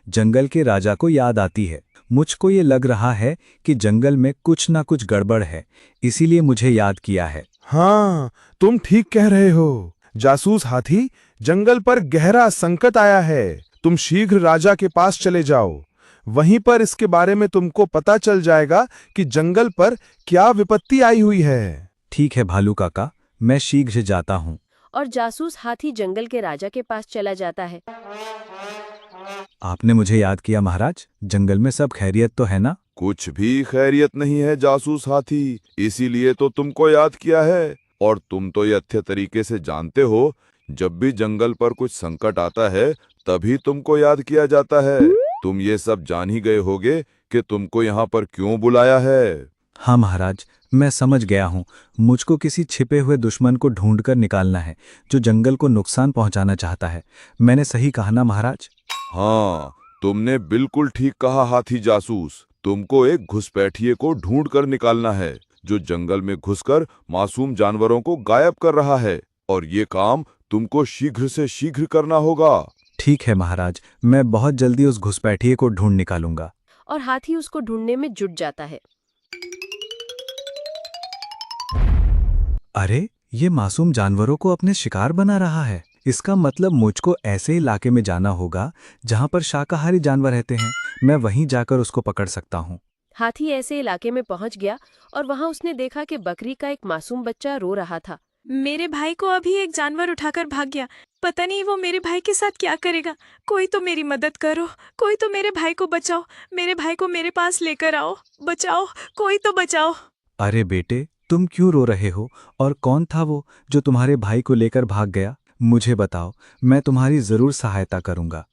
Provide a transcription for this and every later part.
जंगल के राजा को याद आती है। मुझको ये लग रहा है कि जंगल में कुछ ना कुछ गड़बड़ है, इसीलिए मुझे याद किया है। हाँ, तुम ठीक कह रहे हो जासूस हाथी। जंगल पर गहरा संकट आया है। तुम शीघ्र राजा के पास चले जाओ। वहीं पर इसके बारे में तुमको पता चल जाएगा कि जंगल पर क्या विपत्ति आई हुई है। ठीक है भालू काका, मैं शीघ्र जाता हूँ। और जासूस हाथी जंगल के राजा के पास चला जाता है। आपने मुझे याद किया महाराज। जंगल में सब खैरियत तो है ना? कुछ भी खैरियत नहीं है जासूस हाथी, इसीलिए तो तुमको याद किया है। और तुम तो ये अच्छे तरीके से जानते हो, जब भी जंगल पर कुछ संकट आता है तभी तुमको याद किया जाता है। तुम ये सब जान ही गए होगे कि तुमको यहाँ पर क्यों बुलाया है। हाँ महाराज, मैं समझ गया हूँ। मुझको किसी छिपे हुए दुश्मन को ढूंढकर निकालना है जो जंगल को नुकसान पहुंचाना चाहता है। मैंने सही कहा ना महाराज? हाँ, तुमने बिल्कुल ठीक कहा हाथी जासूस। तुमको एक घुसपैठिए को ढूंढ कर निकालना है जो जंगल में घुसकर मासूम जानवरों को गायब कर रहा है, और ये काम तुमको शीघ्र से शीघ्र करना होगा। ठीक है महाराज, मैं बहुत जल्दी उस घुसपैठिए को ढूंढ निकालूंगा। और हाथी उसको ढूंढने में जुट जाता है। अरे, ये मासूम जानवरों को अपने शिकार बना रहा है। इसका मतलब मुझको ऐसे इलाके में जाना होगा जहां पर शाकाहारी जानवर रहते हैं। मैं वहीं जाकर उसको पकड़ सकता हूँ। हाथी ऐसे इलाके में पहुंच गया और वहां उसने देखा कि बकरी का एक मासूम बच्चा रो रहा था। मेरे भाई को अभी एक जानवर उठाकर भाग गया। पता नहीं वो मेरे भाई के साथ क्या करेगा। कोई तो मेरी मदद करो, कोई तो मेरे भाई को बचाओ। मेरे भाई को मेरे पास लेकर आओ, बचाओ, कोई तो बचाओ। अरे बेटे, तुम क्यों रो रहे हो? और कौन था वो जो तुम्हारे भाई को लेकर भाग गया? मुझे बताओ, मैं तुम्हारी जरूर सहायता करूंगा।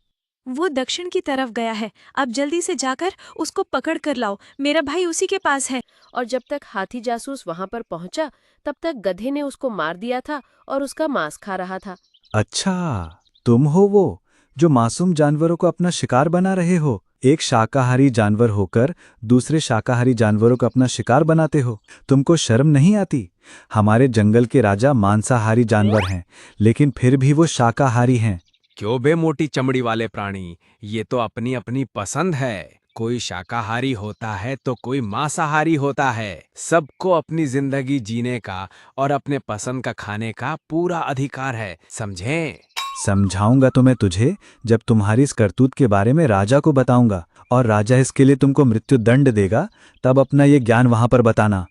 वो दक्षिण की तरफ गया है। अब जल्दी से जाकर उसको पकड़ कर लाओ। मेरा भाई उसी के पास है। और जब तक हाथी जासूस वहां पर पहुंचा, तब तक गधे ने उसको मार दिया था और उसका मांस खा रहा था। अच्छा, तुम हो वो जो मासूम जानवरों को अपना शिकार बना रहे हो? एक शाकाहारी जानवर होकर दूसरे शाकाहारी जानवरों को अपना शिकार बनाते हो? तुमको शर्म नहीं आती? हमारे जंगल के राजा मांसाहारी जानवर हैं, लेकिन फिर भी वो शाकाहारी हैं। क्यों बे मोटी चमड़ी वाले प्राणी, ये तो अपनी अपनी पसंद है। कोई शाकाहारी होता है तो कोई मांसाहारी होता है। सबको अपनी जिंदगी जीने का और अपने पसंद का खाने का पूरा अधिकार है, समझे? समझाऊंगा तो मैं तुझे, जब तुम्हारी इस करतूत के बारे में राजा को बताऊंगा और राजा इसके लिए तुमको मृत्यु दंड देगा। तब अपना ये ज्ञान वहां पर बताना।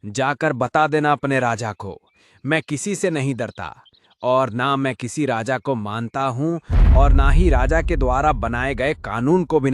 जाकर बता देना अपने राजा को। मैं किसी से नहीं डरता, और ना मैं किसी राजा को मानता हूँ, और ना ही राजा के द्वारा बनाए गए कानून को भी